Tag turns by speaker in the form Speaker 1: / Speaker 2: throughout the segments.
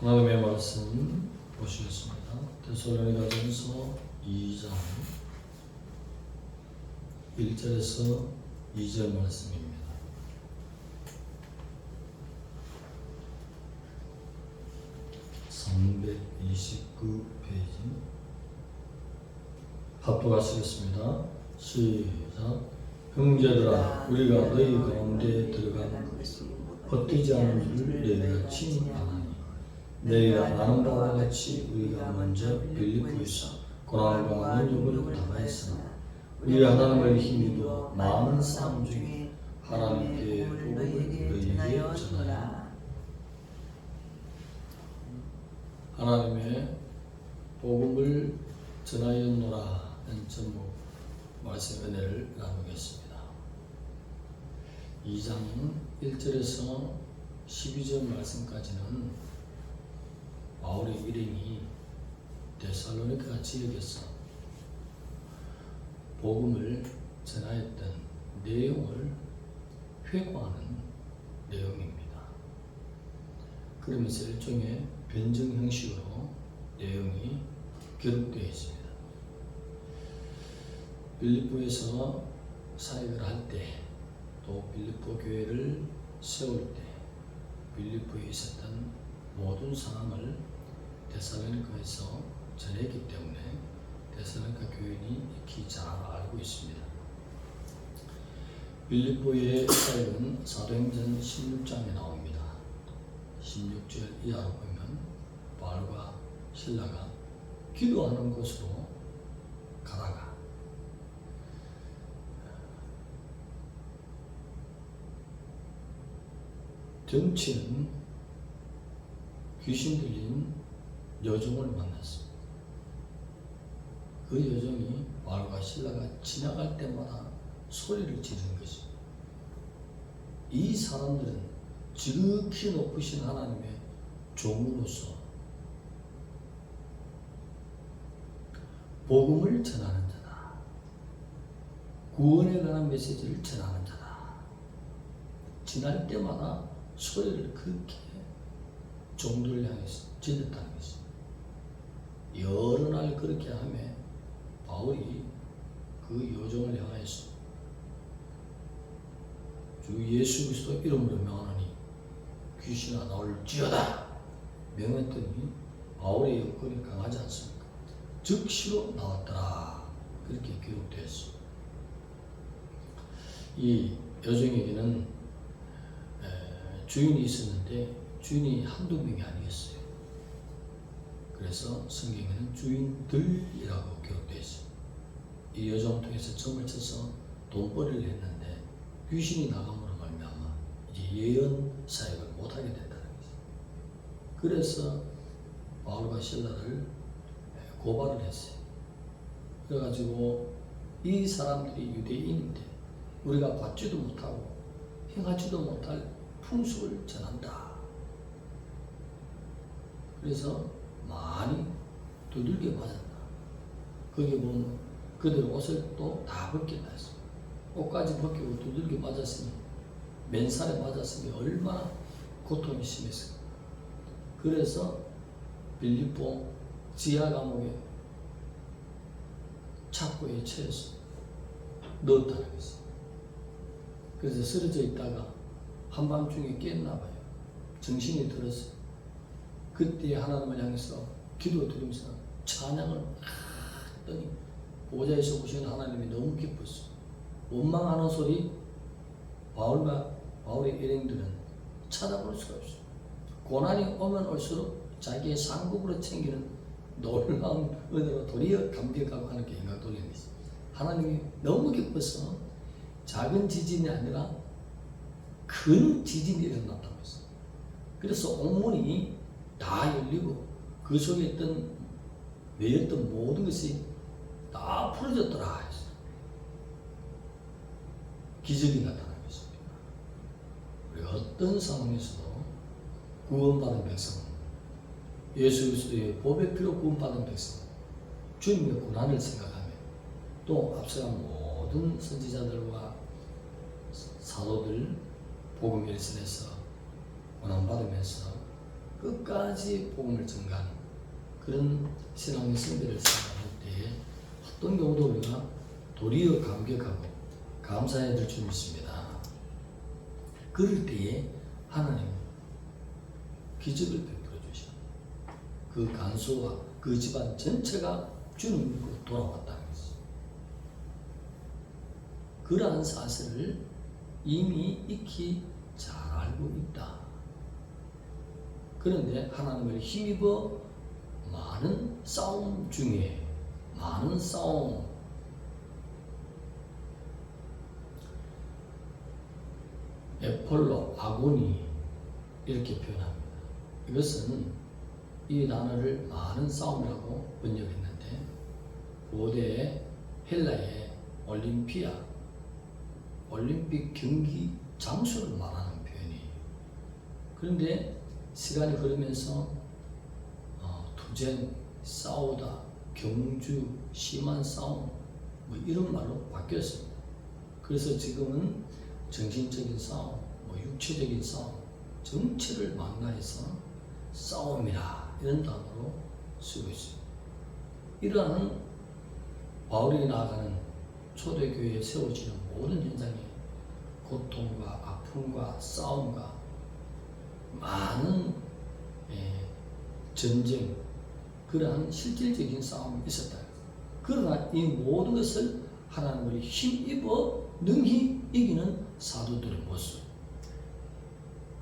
Speaker 1: 하나님의 말씀 보시겠습니다. 데살로니가전서 2장 1절에서 2절 말씀입니다. (329페이지) 합독하시겠습니다. 시작. 형제들아, 우리가 너희 가운데 들어간 헛되지 않은 줄 너희가 칭하나니, 너희가 아는 바와 같이 우리가 먼저 빌립보에서 고난과 능력을 당하였으나 우리 하나님을 힘입어 많은 사람 중에 하나님께 복음을 너희에게 전하여 하나님의 복음을 전하였노라는 제목 말씀 은혜를 나누겠습니다. 2장 1절에서 12절 말씀까지는 바울의 일행이 데살로니가 지역에서 복음을 전하였던 내용을 회고하는 내용입니다. 그러면서 일종의 변증 형식으로 내용이 기록되어 있습니다. 빌립보에서 사역을 할 때, 또 빌립보 교회를 세울 때 빌립보에 있었던 모든 상황을 데살로니가에서 전했기 때문에 데살로니가 교인이 익히 잘 알고 있습니다. 빌립보의 사역은 사도행전 16장에 나옵니다. 16절 이하로 보면 바울과 실라가 기도하는 곳으로 가다가 덩치는 귀신 들린 여종을 만났습니다. 그 여종이 바울과 실라가 지나갈 때마다 소리를 지르는 것입니다. 이 사람들은 지극히 높으신 하나님의 종으로서 복음을 전하는 자다. 구원에 관한 메시지를 전하는 자다. 지날 때마다 소리를 그렇게 종들을 향해서 질렀다는 것입니다. 여러 날 그렇게 하며 바울이 그 여종을 향하여서 주 예수 그리스도 이름으로 명하노니 귀신아 나올지어다 명했더니 바울의 여건이 강하지 않습니까? 즉시로 나왔더라. 그렇게 기록되었습니다. 이 여종에게는 주인이 있었는데 주인이 한두 명이 아니었어요. 그래서 성경에는 주인들이라고 기록되어 있습니다. 이 여종을 통해서 점을 쳐서 돈벌이를 했는데 귀신이 나감으로 말미암아 이제 예언 사역을 못하게 된다는 거죠. 그래서 바울과 실라를 고발을 했어요. 그래가지고 이 사람들이 유대인인데 우리가 받지도 못하고 행하지도 못할 풍습을 전한다. 그래서 많이 두들겨 맞았다. 거기 보면 그들 옷을 또 다 벗겼다 했어. 옷까지 벗기고 두들겨 맞았으니, 맨살에 맞았으니 얼마나 고통이 심했을까. 그래서 빌립보 지하 감옥에 착고에 채워서 넣었다는 것이. 그래서 쓰러져 있다가 한밤중에 깼나 봐요. 정신이 들었어요. 그때 하나님을 향해서 기도드리면서 찬양을 했더니 보좌에서 오신 하나님이 너무 기뻤어요. 원망하는 소리 바울의 일행들은 찾아볼 수가 없어요. 고난이 오면 올수록 자기의 상급으로 챙기는 놀라운 은혜로 도리어 감격하고 하는 게 생각 돌리는 것이죠. 하나님이 너무 기뻐서 작은 지진이 아니라 큰 지진이 일어났다고 했어요. 그래서 옥문이 다 열리고 그 속에 매였던 모든 것이 다 풀어졌더라 했어요. 기적이 나타난 것입니다. 우리가 어떤 상황에서도 구원받은 백성은, 예수 그리스도의 보배 피로 구원받은 백성은 주님의 고난을 생각하며, 또 앞서간 모든 선지자들과 사도들 복음 일선에서 고난받으면서 끝까지 복음을 전가하는 그런 신앙의 선배를 생각할 때 어떤 경우도 우리가 도리어 감격하고 감사해야 될 줄 믿습니다. 그럴 때에 하나님 기적을 베풀어 주시고 그 간소와 그 집안 전체가 주님 믿고 돌아왔다는 것이죠. 그러한 사실을 이미 익히 잘 알고 있다. 그런데 하나님을 힘입어 많은 싸움 중에 많은 싸움, 에폴로, 아고니 이렇게 표현합니다. 이것은 이 단어를 많은 싸움이라고 번역했는데 고대 헬라의 올림피아, 올림픽 경기 장소를 말하는 표현이에요. 그런데 시간이 흐르면서 투쟁, 싸우다, 경주, 심한 싸움 뭐 이런 말로 바뀌었습니다. 그래서 지금은 정신적인 싸움, 육체적인 싸움, 정치를 망라해서 싸움이라 이런 단어로 쓰고 있습니다. 이러한 바울이 나아가는 초대교회에 세워지는 모든 현장에 고통과 아픔과 싸움과 많은 전쟁, 그러한 실질적인 싸움이 있었다. 그러나 이 모든 것을 하나님을 힘입어 능히 이기는 사도들의 모습,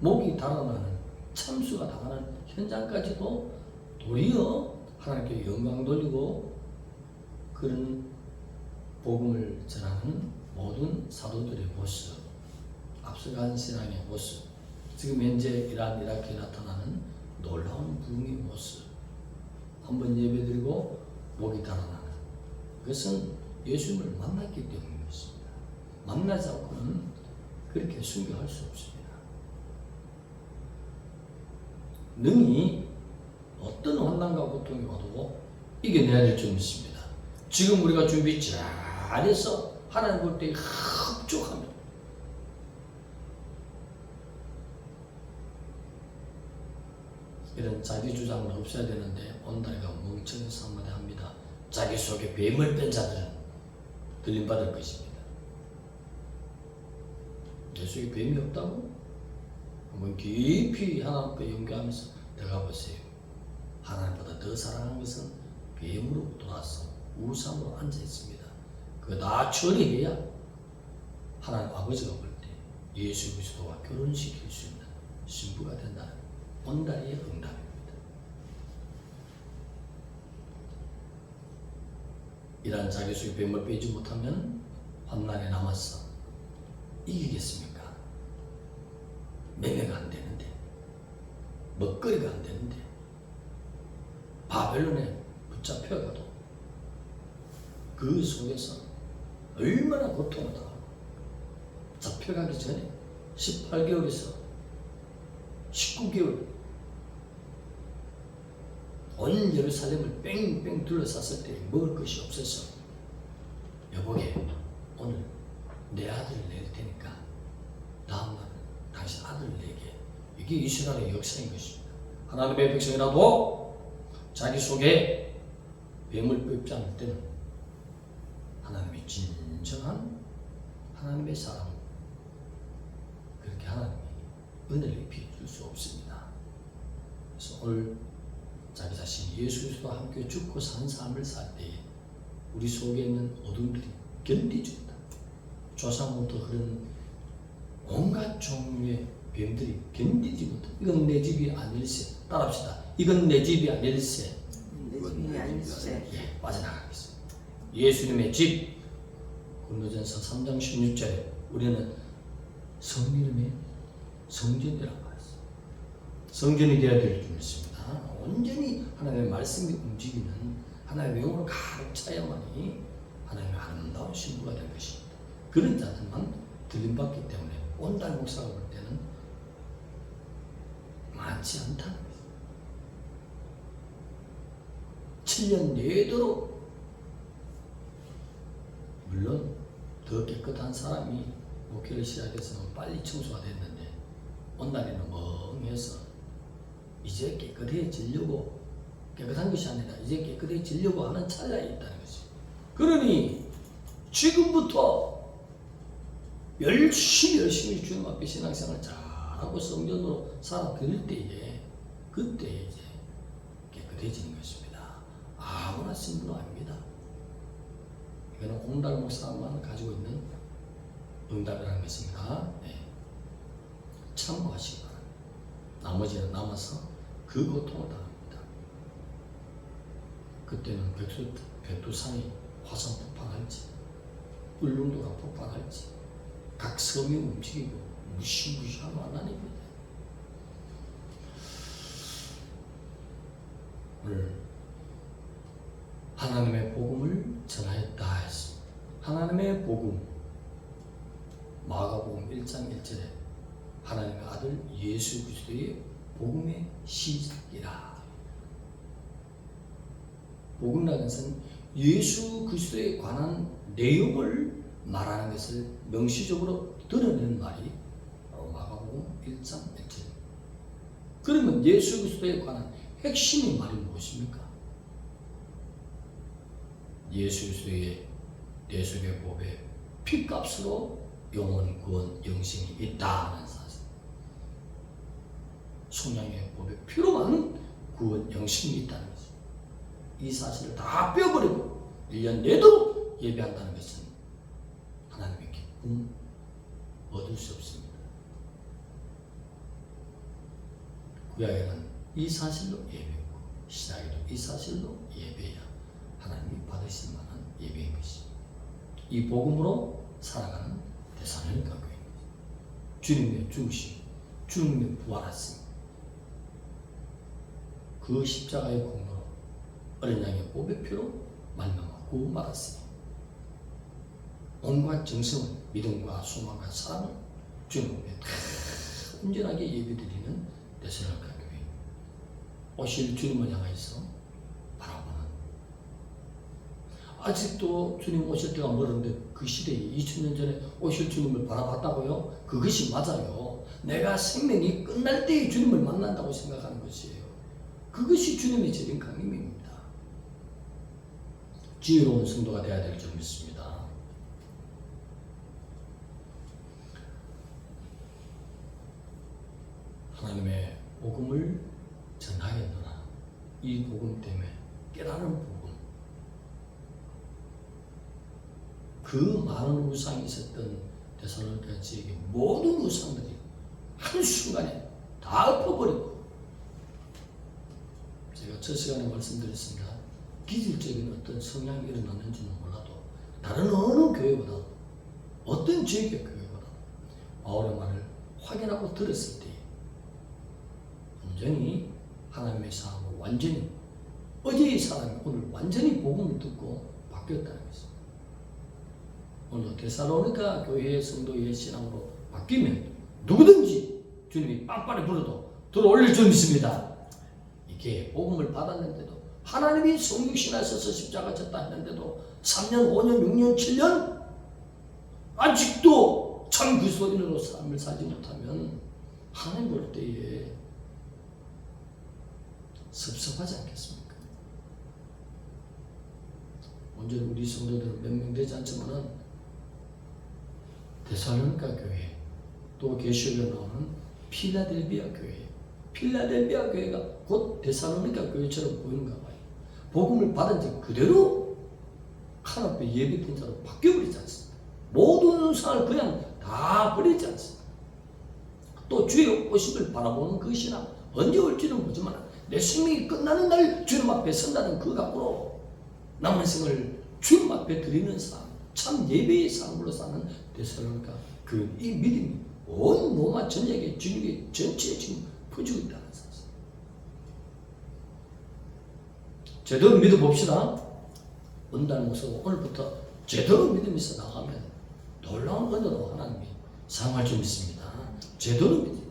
Speaker 1: 목이 달아나는 참수가 당하는 현장까지도 도리어 하나님께 영광 돌리고 그런 복음을 전하는 모든 사도들의 모습, 앞서간 신앙의 모습, 지금 현재 이란, 이라크에 나타나는 놀라운 부흥의 모습, 한번 예배드리고 목이 달아나는 그것은 예수님을 만났기 때문인 것입니다. 만나지 않고는 그렇게 순교할 수 없습니다. 능히 어떤 환난과 고통이 와도 이겨내야 될 줄 믿습니다. 지금 우리가 준비 잘해서 하나님 볼 때 흡족합니다. 이런 자기 주장은 없어야 되는데 온다리가 멍청해서 한마디 합니다. 자기 속에 뱀을 뺀 자들은 들림받을 것입니다. 내 속에 뱀이 없다고? 한번 깊이 하나님과 연결하면서 들어가 보세요. 하나님보다 더 사랑하는 것은 뱀으로 돌아서 우상으로 앉아 있습니다. 그거 다 처리해야 하나님 아버지가 볼 때 예수 그리스도와 결혼시킬 수 있는 신부가 된다는 온다리의 응답입니다. 이러한 자기 속에 뱀을 빼지 못하면 환난에 남아서 이기겠습니까? 매매가 안 되는데, 먹거리가 안 되는데, 바벨론에 붙잡혀가도 그 속에서 얼마나 고통을 당하고 잡혀가기 전에 18개월에서 19개월 온 예루살렘을 뺑뺑 둘러쌌을 때 먹을 것이 없어서 여보게 오늘 내 아들을 낼 테니까 다음날 당신 아들을 내게. 이게 이스라엘의 역사인 것입니다. 하나님의 백성이라도 자기 속에 뱀을 뺏지 않을 때는 하나님의 진정한 하나님의 사랑, 그렇게 하나님이 은혜를 입혀줄 수 없습니다. 그래서 오늘 자기 자신이 예수 그리스도와 함께 죽고 산 삶을 살 때에 우리 속에 있는 어둠들이 견디지 못한다. 조상부터 그런 온갖 종류의 뱀들이 견디지 못한다. 이건 내 집이 아닐세. 따라합시다. 이건 내 집이 아닐세.
Speaker 2: 내 집이 아닐세.
Speaker 1: 예, 빠져나가겠습니다. 예수님의 집. 고린도전서 3장 16절에 우리는 성령의 성전이라고 했어요. 성전이 되어야 될 줄 믿습니다. 온전히 하나님의 말씀이 움직이는 하나님의 영으로 가득 차야만이 하나님의 아름다운 신부가 될 것입니다. 그런 자들만 들림받기 때문에 온달 목사가 볼 때는 많지 않다는 거예요. 7년 내도록 물론 더 깨끗한 사람이 목회를 시작해서 빨리 청소가 됐는데 온달에는 멍해서 이제 이제 깨끗해지려고, 깨끗한 것이 아니라 이제 깨끗해지려고 하는 찰나에 있다는 것이죠. 그러니 지금부터 열심히 주님 앞에 신앙생활을 잘하고 성전으로 살아들 때에 그때 이제 깨끗해지는 것입니다. 아무나 신분은 아닙니다. 이거는 홍달 목사만 가지고 있는 응답이라는 것입니다. 네. 참고하시기 바랍니다. 나머지는 남아서 그 고통을 당합니다. 그때는 백두산이 화산 폭발할지, 울릉도가 폭발할지, 각 섬이 움직이고 무시무시한 환난입니다. 오늘 하나님의 복음을 전하였다 했습니다. 하나님의 복음, 마가복음 1장 1절에 하나님의 아들 예수 그리스도의 복음의 시작이라. 복음이라는 것은 예수 그리스도에 관한 내용을 말하는 것을 명시적으로 드러내는 말이 바로 마가복음 1장 1절. 그러면 예수 그리스도에 관한 핵심의 말이 무엇입니까? 예수 그리스도의 대속의 법에 피값으로 영원 구원 영생이 있다는 사실. 성령의 법에 피로만 구원 영생이 있다는 것이. 이 사실을 다 빼버리고 1년 내도록 예배한다는 것은 하나님의 기쁨 얻을 수 없습니다. 구약에는 이 사실로 예배했고 신약에도 이 사실로 예배해야 하나님이 받으실 만한 예배인 것입니다. 이 복음으로 살아가는 데살로니가 교회입니다. 주님의 죽으심, 주님의 부활하심, 그 십자가의 공로로 어린 양의 보배 피로 말미암아 구원받았으니 온갖 정성을 믿음과 소망과 사랑을 주님 앞에 다 온전하게 예배드리는 데살로니가 교회. 오실 주님을 향해서 바라보는, 아직도 주님 오실 때가 멀었는데 그 시대에 2000년 전에 오실 주님을 바라봤다고요? 그것이 맞아요. 내가 생명이 끝날 때에 주님을 만난다고 생각하는 것이에요. 그것이 주님의 재림 강림입니다. 지혜로운 성도가 되어야 될 줄 믿습니다. 하나님의 복음을 전하였노라. 이 복음 때문에 깨달은 복음, 그 많은 우상이 있었던 데살로니가 지역의 모든 우상들이 한순간에 다 엎어버리고, 제가 첫 시간에 말씀드렸습니다. 기질적인 어떤 성향이 일어났는지는 몰라도 다른 어느 교회보다, 어떤 지역의 교회보다 바울의 말을 확인하고 들었을 때 완전히 하나님의 사람으로, 완전히 어제의 사람이 오늘 완전히 복음을 듣고 바뀌었다는 것입니다. 오늘 데살로니가 교회의 성도의 신앙으로 바뀌면 누구든지 주님이 빵빠레 불러도 들어올릴 줄 믿습니다. 이게 복음을 받았는데도, 하나님이 성육신하셔서 십자가 졌다 했는데도 3년, 5년, 6년, 7년 아직도 참 그리스도인으로 삶을 살지 못하면 하나님 볼 때에 섭섭하지 않겠습니까? 언제 우리 성도들은 몇 명 되지 않지만은 데살로니가 교회, 또 계시록에 나오는 필라델비아 교회, 필라델비아 교회가 곧 데살로니가 교회처럼 보이는가 봐요. 복음을 받은 지 그대로 하나님 앞에 예배된 자로 바뀌어버리지 않습니다. 모든 상을 그냥 다 버리지 않습니다. 또 주의 오심을 바라보는 그 신앙, 언제 올지는 모르지만 내 생명이 끝나는 날 주님 앞에 선다는 그 각오로 남은 생을 주님 앞에 드리는 삶, 참 예배의 삶으로 사는 데살로니가 그 이 믿음이 온 로마 전역에, 진국에 전체에 지금 퍼지고 있다는 사실. 제대로 믿어봅시다. 은달 목사가 오늘부터 제대로 믿으면서 나가면 놀라운 은혜로 하나님이 사용할 줄 믿습니다. 제대로 믿어요.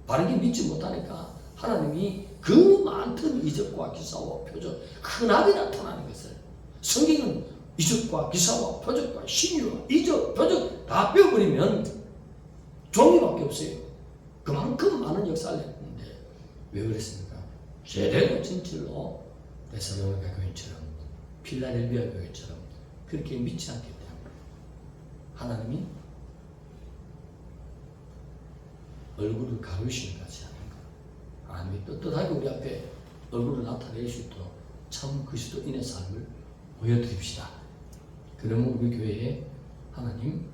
Speaker 1: 바르게 믿지 못하니까 하나님이 그 많던 이적과 기사와 표적, 흔하게 나타나는 것을, 성경은 이적과 기사와 표적과 신유와 이적, 표적 다 빼어버리면 종이밖에 없어요. 그만큼 많은 역사를 했는데 왜 그랬습니까? 제대로 진실로 데살로니가 교회처럼 필라델비아 교회처럼 그렇게 믿지 않기 때문에 하나님이 얼굴을 가르시는 것이 아닌가. 하나님이 떳떳하게 우리 앞에 얼굴을 나타낼 수 있도록 참 그리스도인의 삶을 보여드립시다. 그러면 우리 교회에 하나님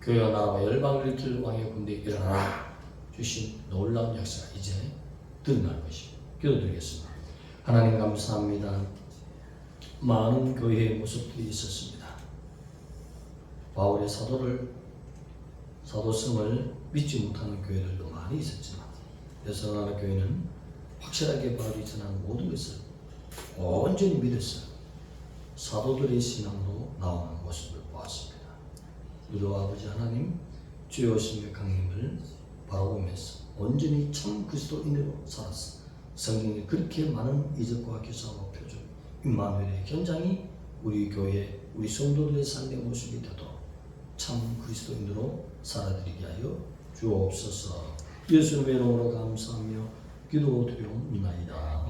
Speaker 1: 교회와 나라와 열방을 일으킬 왕의 군대 일어나라 주신 놀라운 역사가 이제 드러날 것입니다. 기도드리겠습니다. 하나님 감사합니다. 많은 교회의 모습들이 있었습니다. 바울의 사도성을 믿지 못하는 교회들도 많이 있었지만 데살로니가 교회는 확실하게 바울이 전한 모든 것을 온전히 믿었어요. 사도들의 신앙으로 나오는 모습을 보았습니다. 우리 아버지 하나님 주의 오심의 강림을 바라보면서 온전히 참 그리스도인으로 살았어. 성경에 그렇게 많은 이적과 기사와 표적 임마누엘의 현장이 우리 교회 우리 성도들의 삶의 모습이 되도록 참 그리스도인으로 살아드리게 하여 주옵소서. 예수님의 이름으로 감사하며 기도드리옵나이다.